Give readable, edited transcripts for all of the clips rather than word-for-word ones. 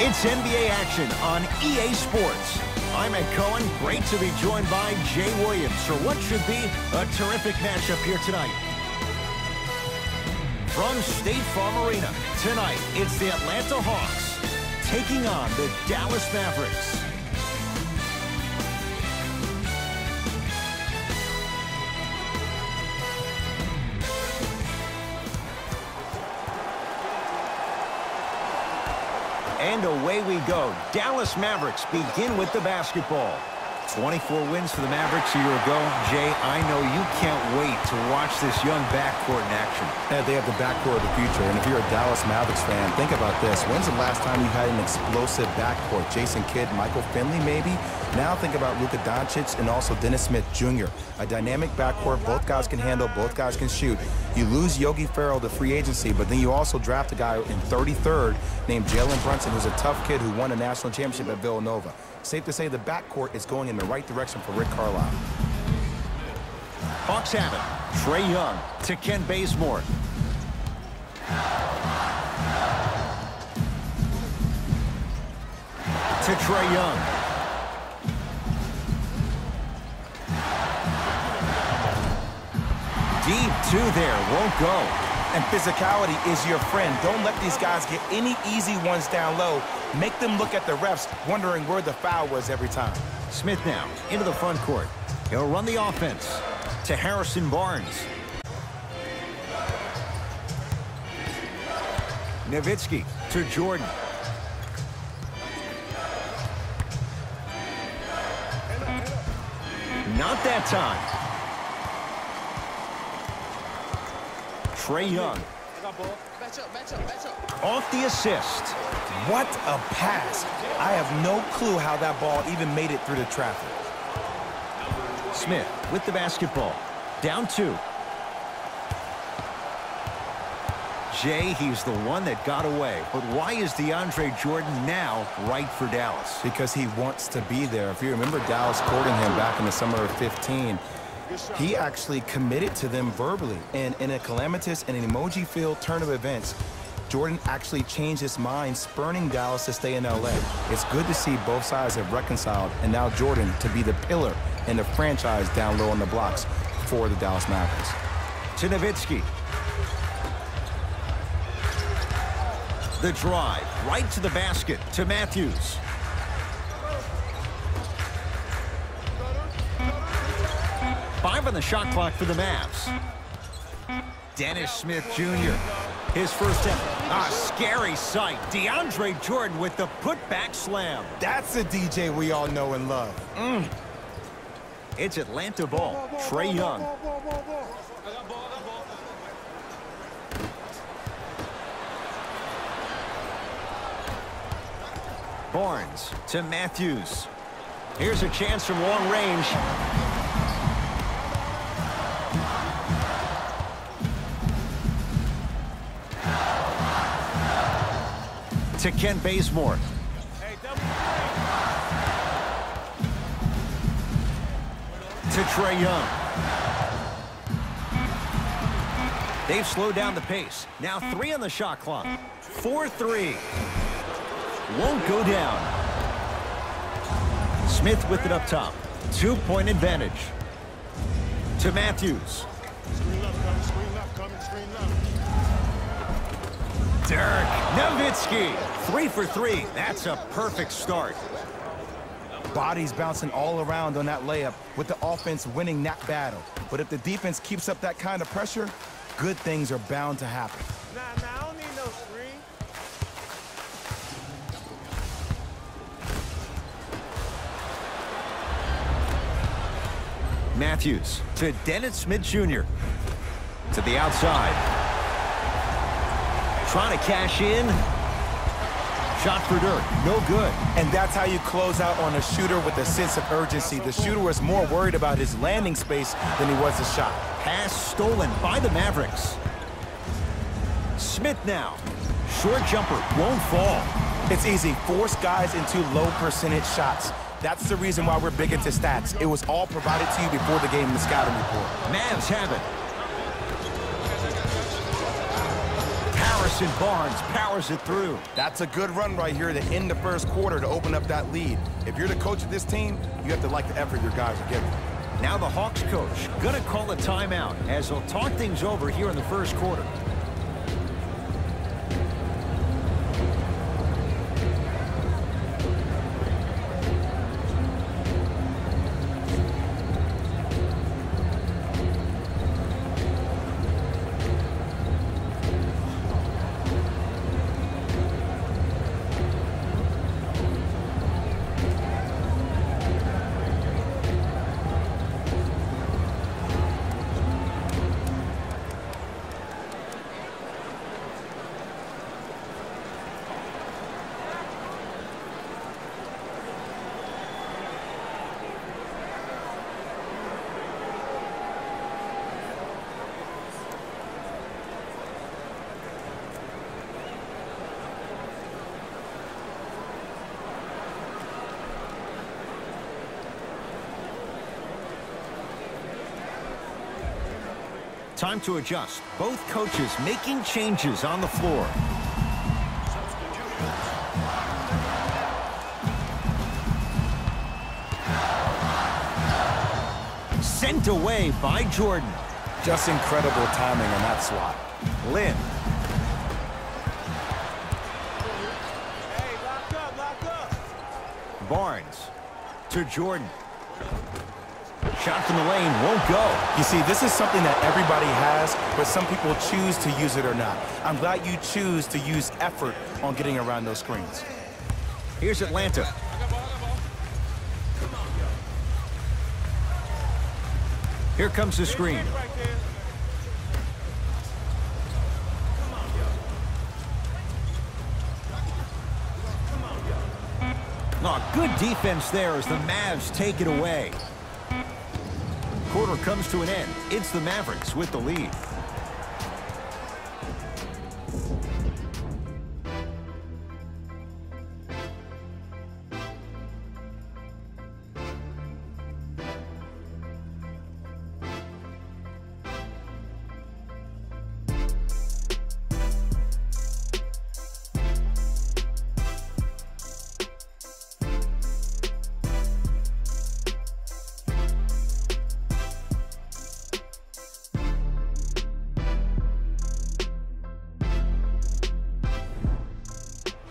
It's NBA action on EA Sports. I'm Ed Cohen. Great to be joined by Jay Williams for what should be a terrific matchup here tonight. From State Farm Arena, tonight it's the Atlanta Hawks taking on the Dallas Mavericks. And away we go. Dallas Mavericks begin with the basketball. 24 wins for the Mavericks a year ago. Jay, I know you can't wait to watch this young backcourt in action. Yeah, they have the backcourt of the future. And if you're a Dallas Mavericks fan, think about this. When's the last time you had an explosive backcourt? Jason Kidd, Michael Finley, maybe? Now think about Luka Doncic and also Dennis Smith Jr. A dynamic backcourt. Both guys can handle. Both guys can shoot. You lose Yogi Ferrell to free agency, but then you also draft a guy in 33rd named Jalen Brunson, who's a tough kid who won a national championship at Villanova. Safe to say the backcourt is going in the right direction for Rick Carlisle. Hawks have it. Trae Young to Ken Bazemore. To Trae Young. Deep two there, won't go. And physicality is your friend. Don't let these guys get any easy ones down low. Make them look at the refs, wondering where the foul was every time. Smith now into the front court. He'll run the offense to Harrison Barnes. Nowitzki to Jordan. Not that time. Trae Young. Off the assist. What a pass. I have no clue how that ball even made it through the traffic. Smith with the basketball. Down two. Jay, he's the one that got away. But why is DeAndre Jordan now right for Dallas? Because he wants to be there. If you remember Dallas courting him back in the summer of 15, he actually committed to them verbally. And in a calamitous and an emoji-filled turn of events, Jordan actually changed his mind, spurning Dallas to stay in LA. It's good to see both sides have reconciled, and now Jordan to be the pillar in the franchise down low on the blocks for the Dallas Mavericks. To Nowitzki. The drive right to the basket to Matthews. Five on the shot clock for the Mavs. Dennis Smith Jr. His first effort. A scary sight. DeAndre Jordan with the putback slam. That's a DJ we all know and love. It's Atlanta ball. Trae Young. Barnes to Matthews. Here's a chance from long range. To Ken Bazemore. To Trae Young. They've slowed down the pace. Now 3 on the shot clock. 4-3. Won't go down. Smith with it up top. 2-point advantage. To Matthews. Screen left, coming, screen left. Dirk Nowitzki. 3 for 3. That's a perfect start. Bodies bouncing all around on that layup with the offense winning that battle. But if the defense keeps up that kind of pressure, good things are bound to happen. Nah, I don't need no screen. Matthews to Dennis Smith Jr. To the outside. Trying to cash in. Shot for Dirk. No good. And that's how you close out on a shooter with a sense of urgency. The shooter was more worried about his landing space than he was the shot. Pass stolen by the Mavericks. Smith now. Short jumper. Won't fall. It's easy. Force guys into low percentage shots. That's the reason why we're big into stats. It was all provided to you before the game in the scouting report. Mavs have it. Harrison Barnes powers it through. That's a good run right here to end the first quarter to open up that lead. If you're the coach of this team, you have to like the effort your guys are giving. Now the Hawks coach gonna call a timeout as he'll talk things over here in the first quarter. Time to adjust. Both coaches making changes on the floor. Sent away by Jordan. Just incredible timing on that swat. Lynn. Hey, lock up. Barnes to Jordan. Shot from the lane won't go. You see, this is something that everybody has, but some people choose to use it or not. I'm glad you choose to use effort on getting around those screens. Here's Atlanta. Here comes the screen. Oh, good defense there as the Mavs take it away. Quarter comes to an end. It's the Mavericks with the lead.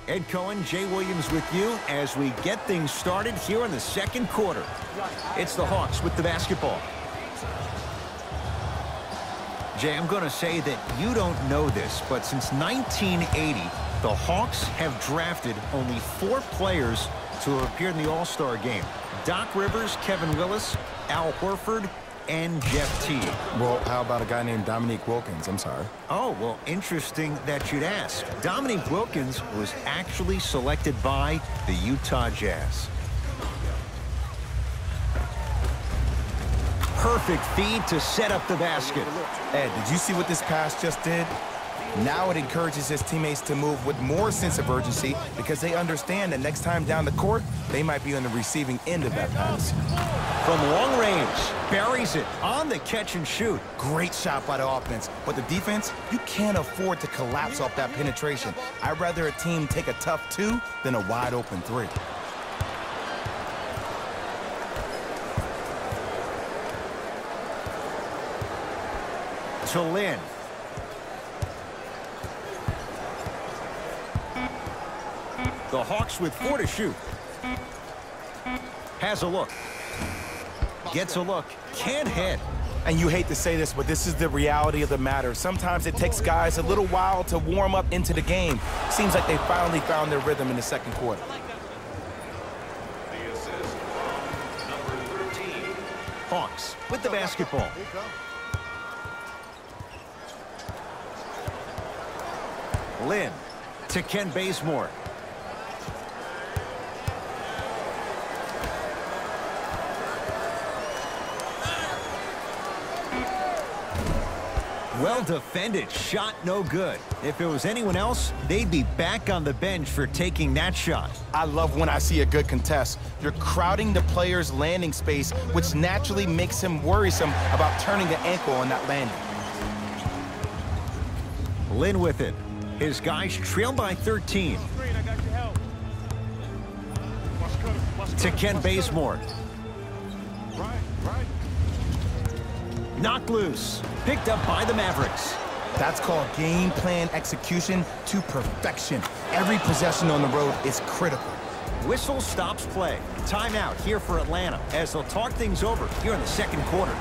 Ed Cohen, Jay Williams with you as we get things started here in the second quarter. It's the Hawks with the basketball. Jay, I'm going to say that you don't know this, but since 1980, the Hawks have drafted only 4 players to have appeared in the All-Star game. Doc Rivers, Kevin Willis, Al Horford, and Jeff Teague. Well, how about a guy named Dominique Wilkins? I'm sorry. Oh, well, interesting that you'd ask. Dominique Wilkins was actually selected by the Utah Jazz. Perfect feed to set up the basket. Ed, did you see what this pass just did? Now it encourages his teammates to move with more sense of urgency because they understand that next time down the court, they might be on the receiving end of that pass. From long range, buries it on the catch and shoot. Great shot by the offense, but the defense, you can't afford to collapse off that penetration. I'd rather a team take a tough 2 than a wide open 3. To Lynn. The Hawks with 4 to shoot. Has a look. Gets a look. Can't hit. And you hate to say this, but this is the reality of the matter. Sometimes it takes guys a little while to warm up into the game. Seems like they finally found their rhythm in the second quarter. Hawks with the basketball. Lynn to Ken Bazemore. Well defended, shot no good. If it was anyone else, they'd be back on the bench for taking that shot. I love when I see a good contest. You're crowding the player's landing space, which naturally makes him worrisome about turning the ankle on that landing. Lynn with it. His guys trail by 13. To Ken Bazemore. Knocked loose. Picked up by the Mavericks. That's called game plan execution to perfection. Every possession on the road is critical. Whistle stops play. Timeout here for Atlanta as they'll talk things over here in the second quarter.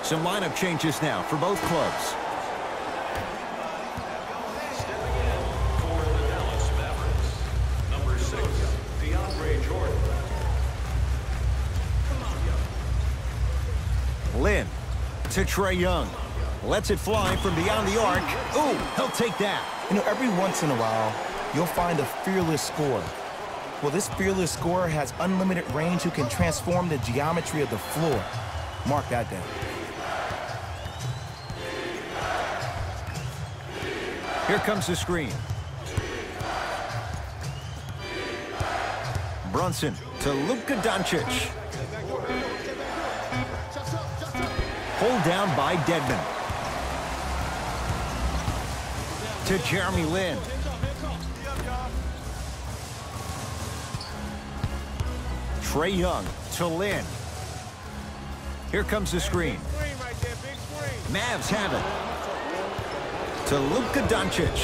Some lineup changes now for both clubs. Stepping in for the Dallas Mavericks, number 6, Jordan. Lynn to Trae Young. Lets it fly from beyond the arc. Ooh, he'll take that. You know, every once in a while, you'll find a fearless scorer. Well, this fearless scorer has unlimited range who can transform the geometry of the floor. Mark that down. Here comes the screen. Brunson to Luka Doncic. Pulled down by Dedmon. To Jeremy Lin. Trae Young to Lin. Here comes the screen. Mavs have it. To Luka Doncic.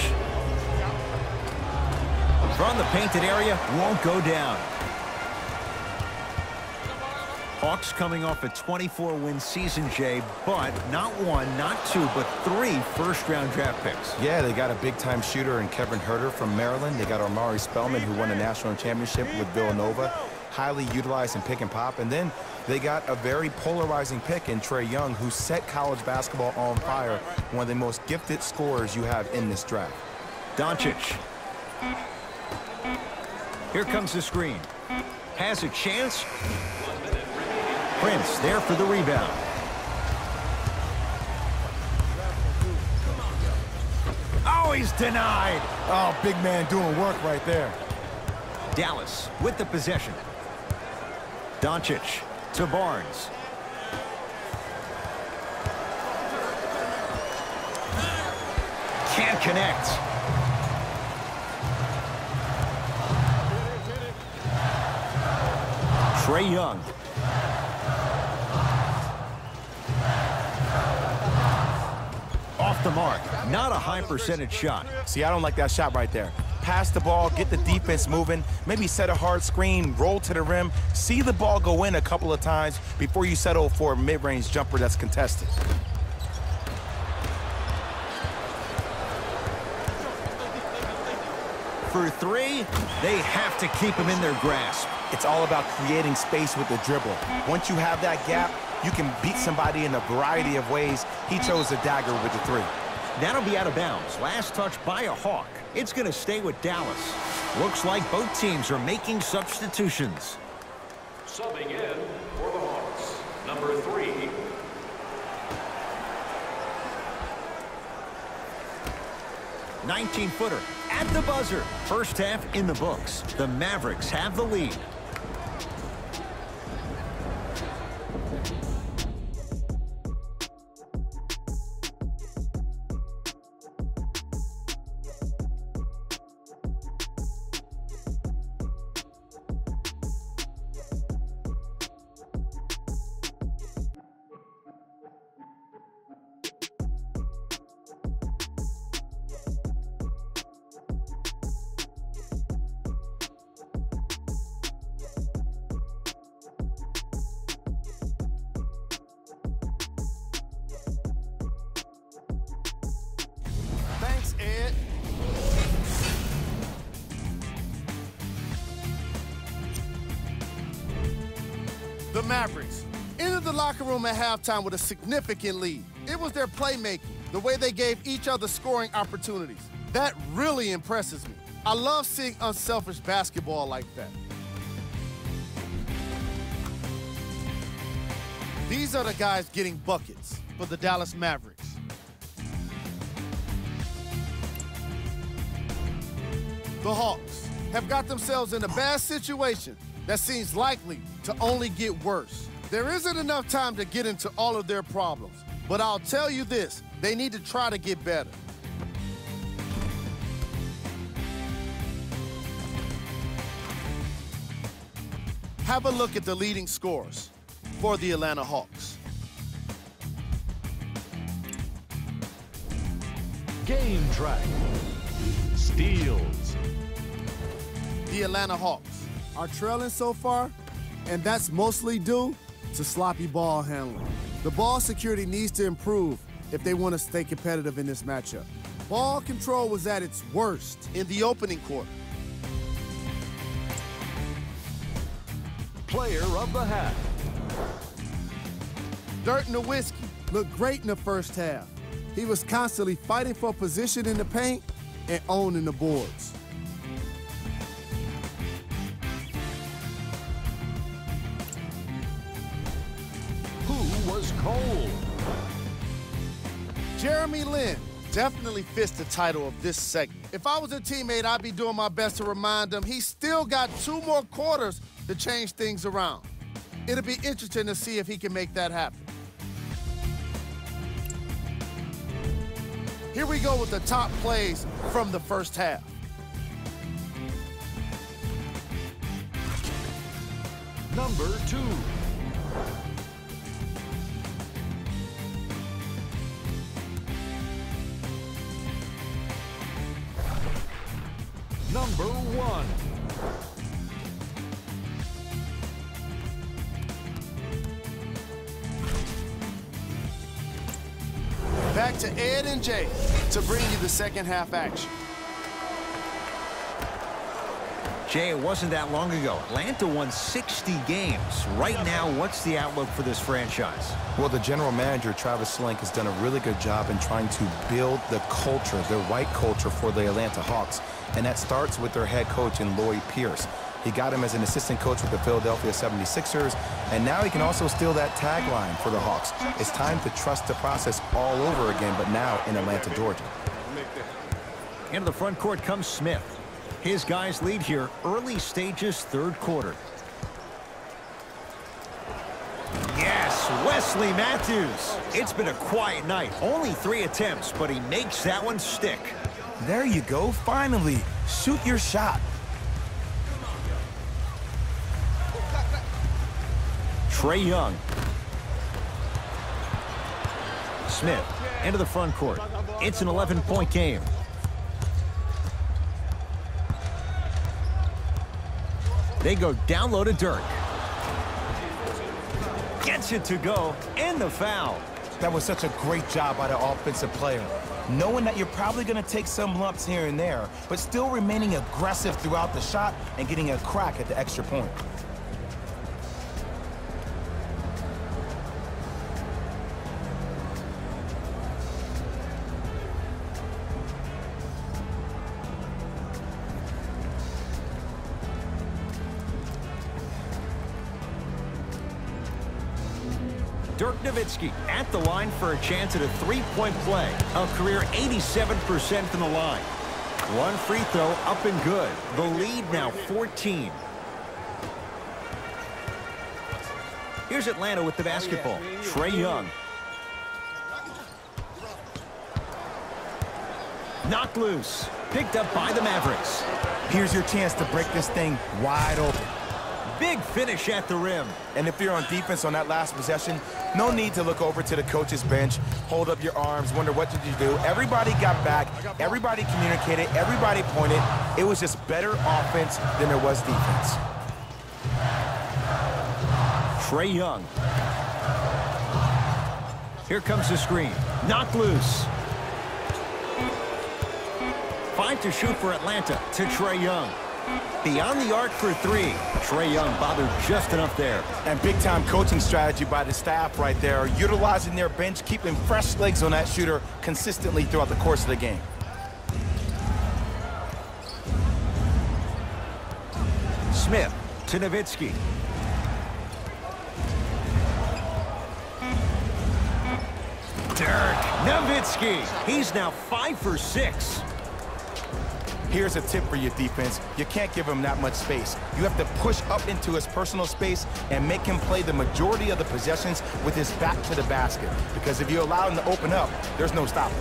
From the painted area, won't go down. Hawks coming off a 24-win season, Jay, but not one, not two, but 3 first-round draft picks. Yeah, they got a big-time shooter in Kevin Huerter from Maryland. They got Omari Spellman, who won a national championship with Villanova, highly utilized in pick and pop. And then they got a very polarizing pick in Trae Young, who set college basketball on fire, one of the most gifted scorers you have in this draft. Doncic. Here comes the screen. Has a chance. Prince there for the rebound. Oh, he's denied. Oh, big man doing work right there. Dallas with the possession. Doncic to Barnes. Can't connect. Trae Young. Off the mark. Not a high percentage shot. See, I don't like that shot right there. Pass the ball, get the defense moving, maybe set a hard screen, roll to the rim, see the ball go in a couple of times before you settle for a mid-range jumper that's contested. For 3, they have to keep him in their grasp. It's all about creating space with the dribble. Once you have that gap, you can beat somebody in a variety of ways. He chose the dagger with the 3. That'll be out of bounds. Last touch by a Hawk. It's going to stay with Dallas. Looks like both teams are making substitutions. Subbing in for the Hawks, number 3. 19-footer at the buzzer. First half in the books. The Mavericks have the lead. The Mavericks entered the locker room at halftime with a significant lead. It was their playmaking, the way they gave each other scoring opportunities. That really impresses me. I love seeing unselfish basketball like that. These are the guys getting buckets for the Dallas Mavericks. The Hawks have got themselves in a bad situation that seems likely to only get worse. There isn't enough time to get into all of their problems, but I'll tell you this, they need to try to get better. Have a look at the leading scorers for the Atlanta Hawks. Game track. Steals. The Atlanta Hawks are trailing so far, and that's mostly due to sloppy ball handling. The ball security needs to improve if they want to stay competitive in this matchup. Ball control was at its worst in the opening quarter. Player of the half. Dirk Nowitzki looked great in the first half. He was constantly fighting for position in the paint and owning the boards. Who was cold? Jeremy Lin definitely fits the title of this segment. If I was a teammate, I'd be doing my best to remind him he's still got 2 more quarters to change things around. It'll be interesting to see if he can make that happen. Here we go with the top plays from the first half. Number 2. Number 1. Back to Ed and Jay to bring you the second half action. Jay, it wasn't that long ago. Atlanta won 60 games. Right now, what's the outlook for this franchise? Well, the general manager, Travis Slink, has done a really good job in trying to build the culture, the right culture for the Atlanta Hawks. And that starts with their head coach in Lloyd Pierce. He got him as an assistant coach with the Philadelphia 76ers, and now he can also steal that tagline for the Hawks. It's time to trust the process all over again, but now in Atlanta, Georgia. Into the front court comes Smith. His guys lead here, early stages, third quarter. Yes, Wesley Matthews. It's been a quiet night. Only 3 attempts, but he makes that one stick. There you go, finally. Shoot your shot. Trae Young. Smith into the front court. It's an 11-point game. They go down low to Dirk. Gets it to go, and the foul. That was such a great job by the offensive player. Knowing that you're probably going to take some lumps here and there, but still remaining aggressive throughout the shot and getting a crack at the extra point. Dirk Nowitzki at the line for a chance at a 3-point play. A career 87% from the line. One free throw up and good. The lead now 14. Here's Atlanta with the basketball. Trae Young. Knocked loose. Picked up by the Mavericks. Here's your chance to break this thing wide open. Big finish at the rim. And if you're on defense on that last possession, no need to look over to the coach's bench, hold up your arms, wonder what did you do. Everybody got back, everybody communicated, everybody pointed. It was just better offense than there was defense. Trae Young. Here comes the screen. Knocked loose. 5 to shoot for Atlanta to Trae Young. Beyond the arc for three. Trae Young bothered just enough there. And big-time coaching strategy by the staff right there, utilizing their bench, keeping fresh legs on that shooter consistently throughout the course of the game. Smith to Nowitzki. Dirk Nowitzki. He's now 5 for 6. Here's a tip for your defense. You can't give him that much space. You have to push up into his personal space and make him play the majority of the possessions with his back to the basket. Because if you allow him to open up, there's no stopping.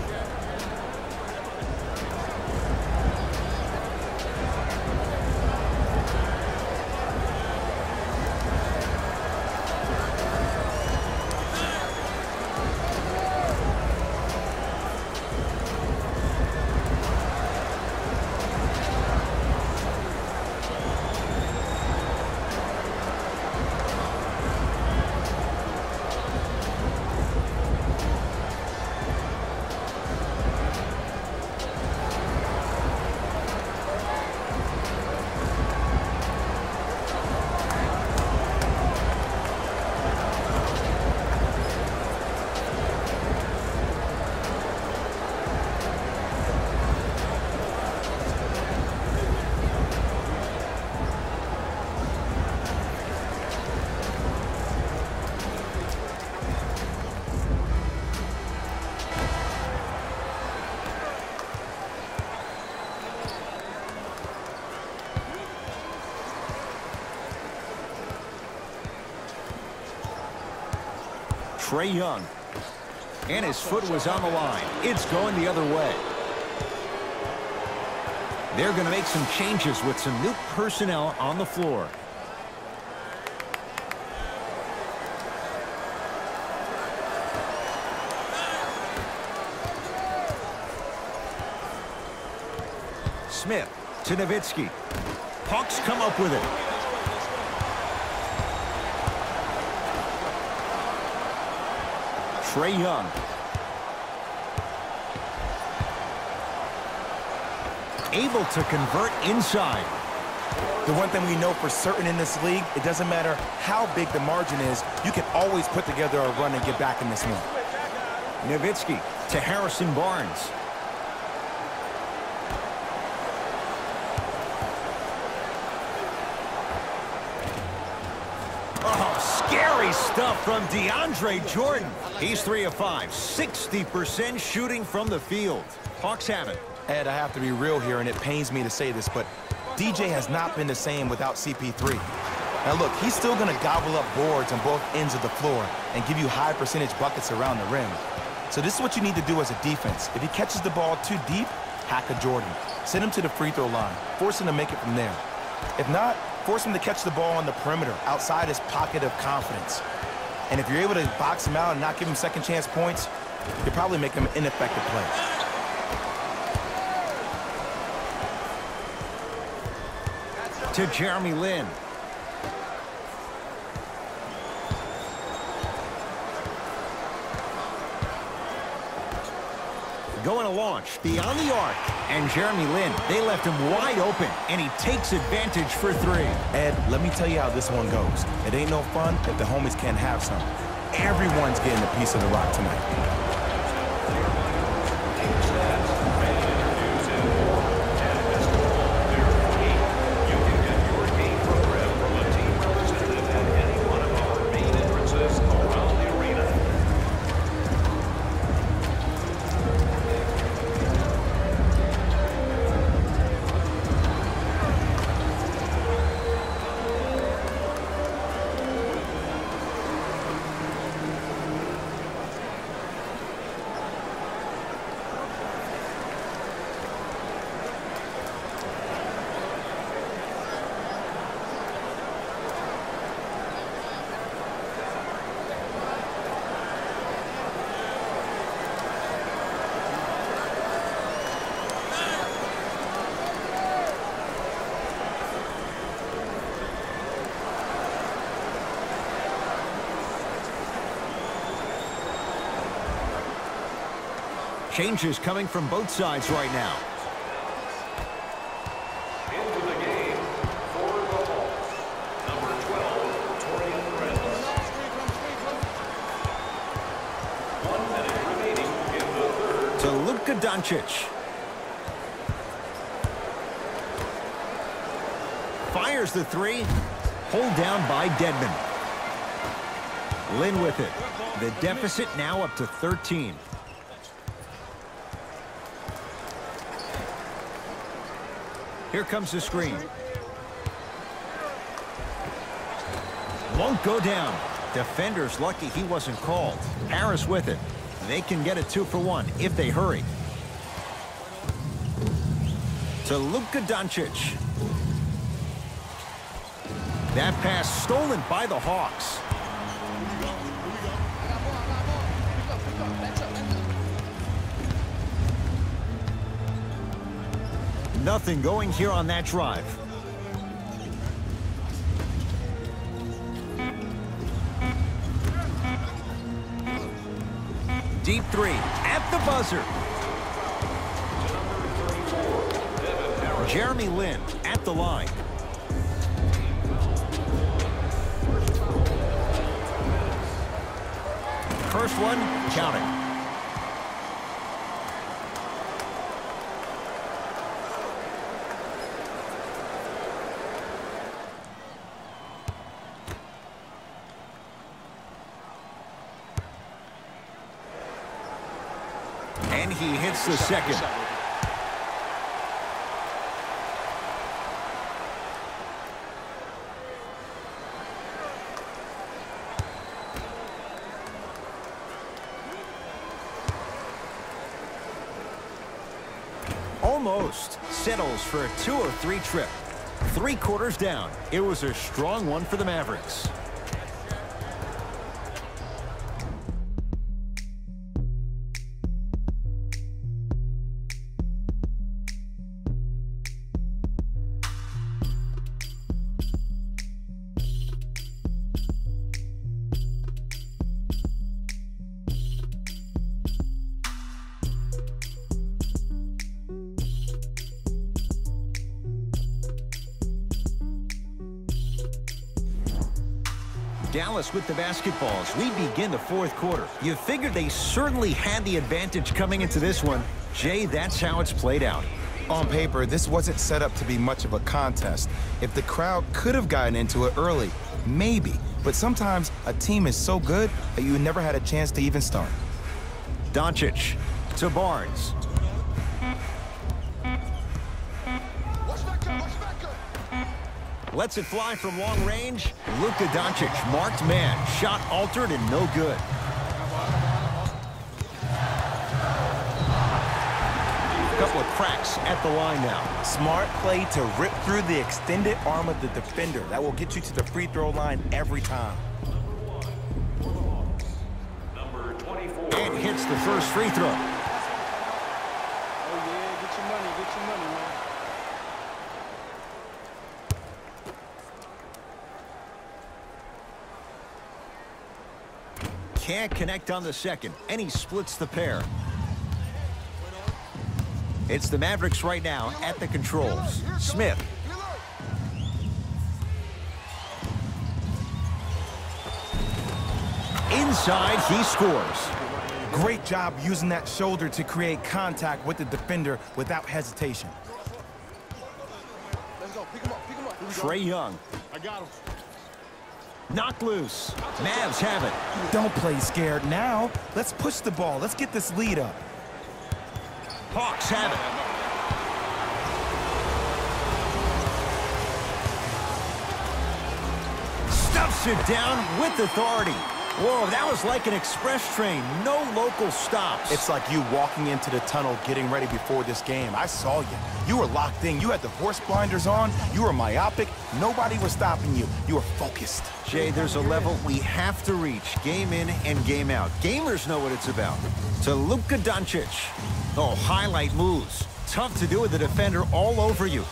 Trae Young. And his foot was on the line. It's going the other way. They're going to make some changes with some new personnel on the floor. Smith to Nowitzki. Hawks come up with it. Trae Young. Able to convert inside. The one thing we know for certain in this league, it doesn't matter how big the margin is, you can always put together a run and get back in this one. Nowitzki to Harrison Barnes. Oh, scary stuff from DeAndre Jordan. He's 3 of 5, 60% shooting from the field. Hawks have it. Ed, I have to be real here, and it pains me to say this, but DJ has not been the same without CP3. Now look, he's still going to gobble up boards on both ends of the floor and give you high percentage buckets around the rim. So this is what you need to do as a defense. If he catches the ball too deep, hack a Jordan. Send him to the free throw line. Force him to make it from there. If not, force him to catch the ball on the perimeter outside his pocket of confidence. And if you're able to box him out and not give him second chance points, you'll probably make him an ineffective player. To Jeremy Lin. Going to launch beyond the arc. And Jeremy Lin, they left him wide open, and he takes advantage for 3. Ed, let me tell you how this one goes. It ain't no fun if the homies can't have some. Everyone's getting a piece of the rock tonight. Changes coming from both sides right now. Into the game Luka Doncic. Fires the three. Pulled down by Dedmon. Lin with it. The deficit now up to 13. Here comes the screen. Won't go down. Defender's lucky he wasn't called. Harris with it. They can get a 2-for-1 if they hurry. To Luka Doncic. That pass stolen by the Hawks. Nothing going here on that drive. Deep three at the buzzer. Jeremy Lin at the line. First one, counting. And he hits the second. Almost settles for a 2 or 3 trip. 3 quarters down. It was a strong one for the Mavericks. Dallas with the basketballs. We begin the 4th quarter. You figured they certainly had the advantage coming into this one. Jay, that's how it's played out. On paper, this wasn't set up to be much of a contest. If the crowd could have gotten into it early, maybe. But sometimes a team is so good that you never had a chance to even start. Doncic to Barnes. Lets it fly from long range. Luka Doncic, marked man. Shot altered and no good. Couple of cracks at the line now. Smart play to rip through the extended arm of the defender. That will get you to the free throw line every time. Number 24. And hits the first free throw. Oh, yeah, get your money, man. Can't connect on the second, and he splits the pair. It's the Mavericks right now at the controls. Smith. Inside, he scores. Great job using that shoulder to create contact with the defender without hesitation. Let's go. Pick him up. Pick him up. Trae Young. I got him. Knocked loose. Mavs have it. Don't play scared now. Let's push the ball. Let's get this lead up. Hawks have it. Stuffs it down with authority. Whoa, that was like an express train. No local stops. It's like you walking into the tunnel getting ready before this game. I saw you. You were locked in. You had the horse blinders on. You were myopic. Nobody was stopping you. You were focused. Jay, there's a level we have to reach, game in and game out. Gamers know what it's about. To Luka Doncic. Oh, highlight moves. Tough to do with the defender all over you.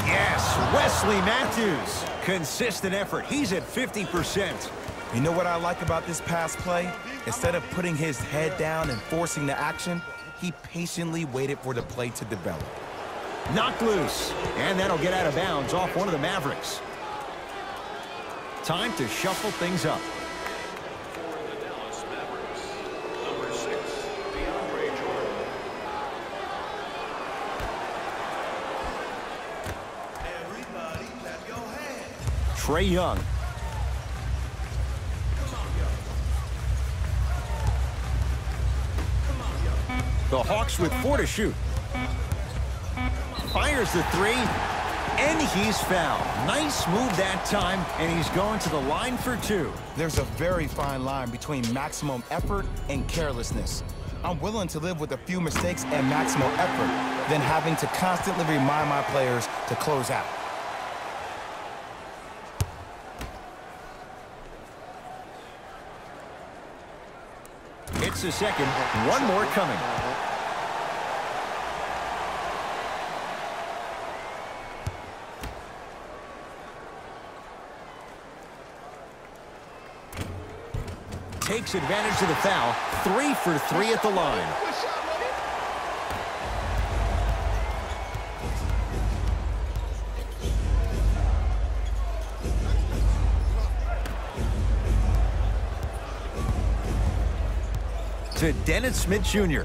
Yes, Wesley Matthews. Consistent effort. He's at 50%. You know what I like about this pass play? Instead of putting his head down and forcing the action, he patiently waited for the play to develop. Knocked loose. And that'll get out of bounds off one of the Mavericks. Time to shuffle things up. For the Dallas Mavericks, number 6, Trae Young. The Hawks with 4 to shoot. Fires the 3, and he's fouled. Nice move that time, and he's going to the line for 2. There's a very fine line between maximum effort and carelessness. I'm willing to live with a few mistakes and maximum effort than having to constantly remind my players to close out. It's the second. One more coming. Takes advantage of the foul. 3 for 3 at the line. To Dennis Smith Jr.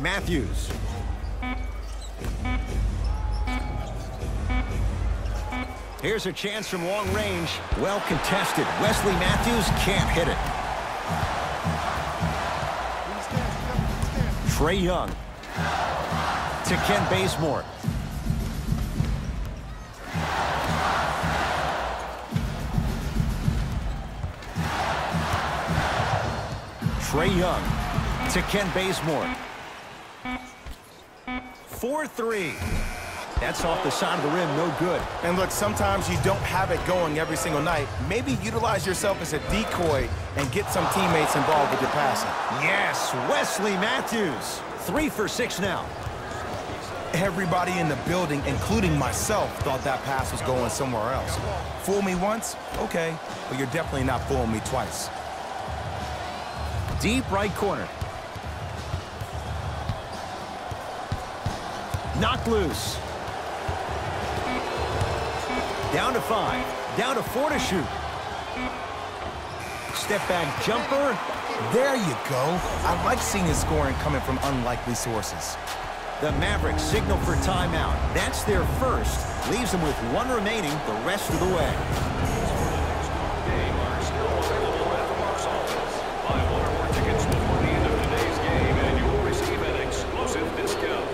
Matthews. Here's a chance from long range. Well contested. Wesley Matthews can't hit it. Trae Young. To Ken Bazemore. Trae Young to Ken Bazemore. 4-3. That's off the side of the rim, no good. And look, sometimes you don't have it going every single night. Maybe utilize yourself as a decoy and get some teammates involved with your passing. Yes, Wesley Matthews. 3 for 6 now. Everybody in the building, including myself, thought that pass was going somewhere else. Fool me once? Okay, but you're definitely not fooling me twice. Deep right corner. Knocked loose. Down to 5. Down to 4 to shoot. Step back jumper. There you go. I like seeing his scoring coming from unlikely sources. The Mavericks signal for timeout. That's their first. Leaves them with 1 remaining the rest of the way. Game are still available at the box office. Buy 1 or more tickets before the end of today's game, and you will receive an exclusive discount.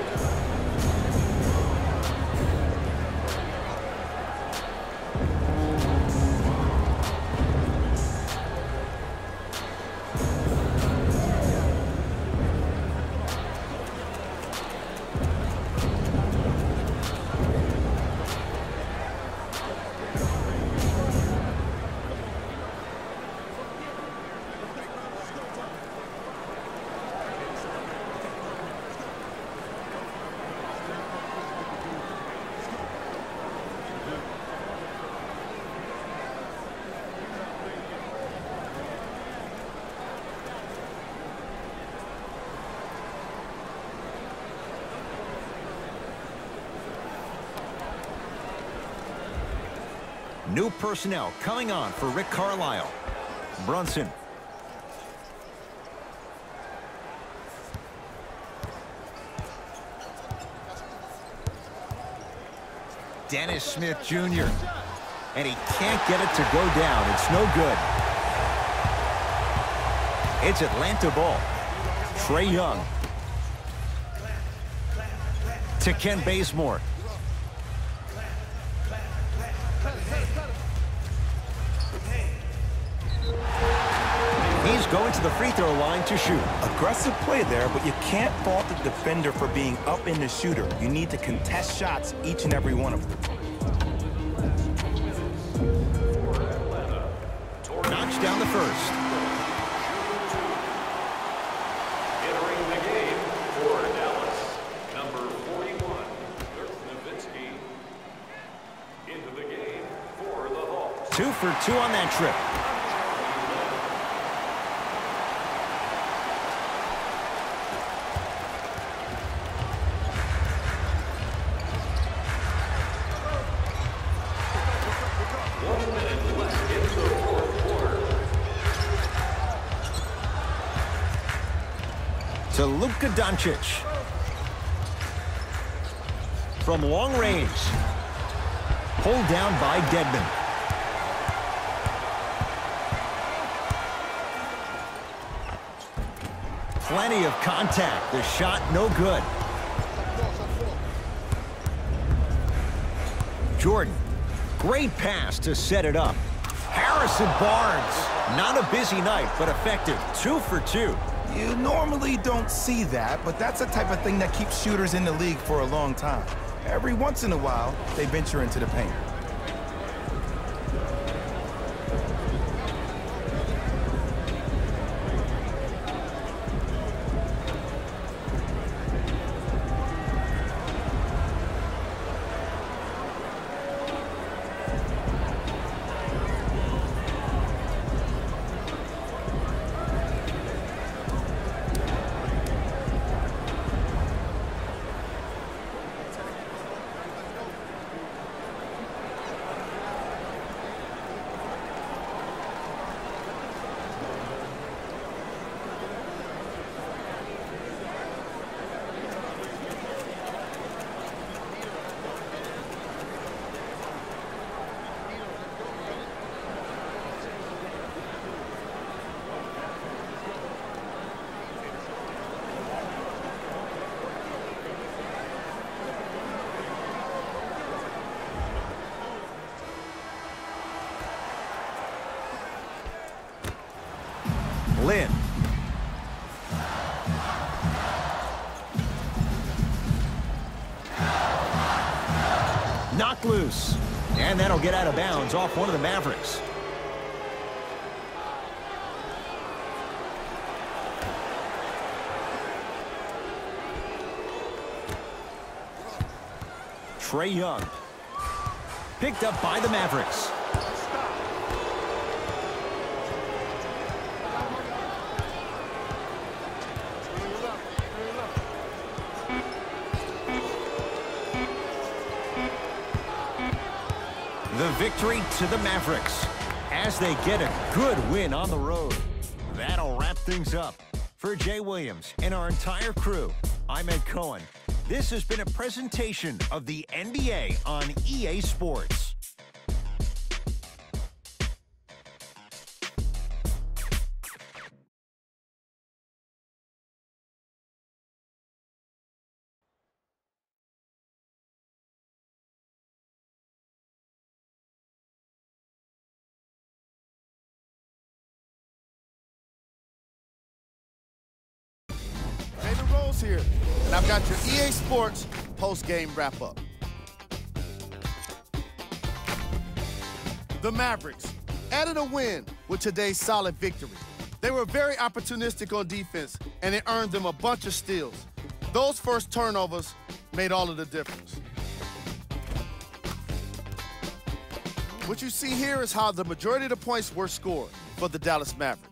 New personnel coming on for Rick Carlisle. Brunson. Dennis Smith Jr. And he can't get it to go down. It's no good. It's Atlanta ball. Trae Young. To Ken Bazemore. He's going to the free throw line to shoot. Aggressive play there, but you can't fault the defender for being up in the shooter. You need to contest shots, each and every one of them. Knocks down the first. Entering the game for Dallas, number 41, Dirk Nowitzki. Into the game for the Hawks. 2 for 2 on that trip. To Luka Doncic. from long range. Pulled down by Dedmon. Plenty of contact. The shot no good. Jordan. Great pass to set it up. Harrison Barnes. Not a busy night, but effective. 2 for 2. You normally don't see that, but that's the type of thing that keeps shooters in the league for a long time. Every once in a while, they venture into the paint. Lynn. Knocked loose. And that'll get out of bounds off one of the Mavericks. Trae Young. Picked up by the Mavericks. The victory to the Mavericks as they get a good win on the road. That'll wrap things up. For Jay Williams and our entire crew, I'm Ed Cohen. This has been a presentation of the NBA on EA Sports. Here, and I've got your EA Sports post-game wrap-up. The Mavericks added a win with today's solid victory. They were very opportunistic on defense, and it earned them a bunch of steals. Those first turnovers made all of the difference. What you see here is how the majority of the points were scored for the Dallas Mavericks.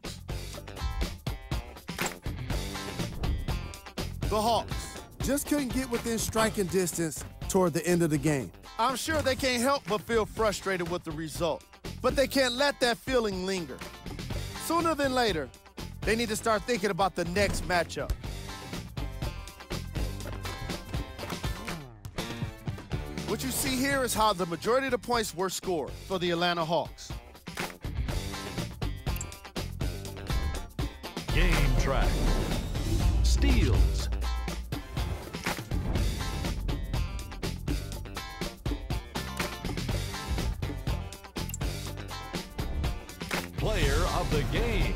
The Hawks just couldn't get within striking distance toward the end of the game. I'm sure they can't help but feel frustrated with the result, but they can't let that feeling linger. Sooner than later, they need to start thinking about the next matchup. What you see here is how the majority of the points were scored for the Atlanta Hawks. Game track. Steals. Player of the game.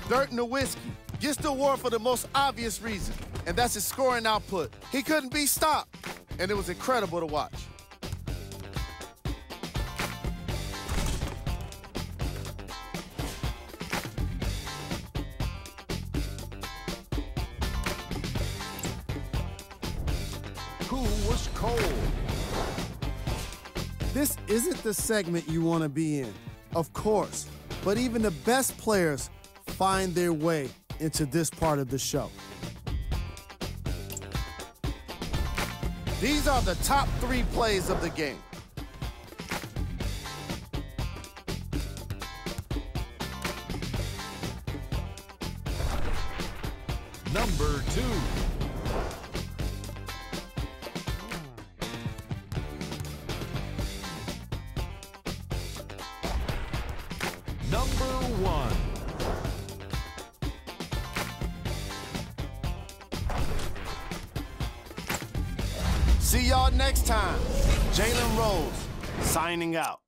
Dirk Nowitzki gets the award for the most obvious reason, and that's his scoring output. He couldn't be stopped, and it was incredible to watch. Who was cold? This isn't the segment you want to be in, of course, but even the best players find their way into this part of the show. These are the top 3 plays of the game. Number 2. See y'all next time. Jalen Rose, signing out.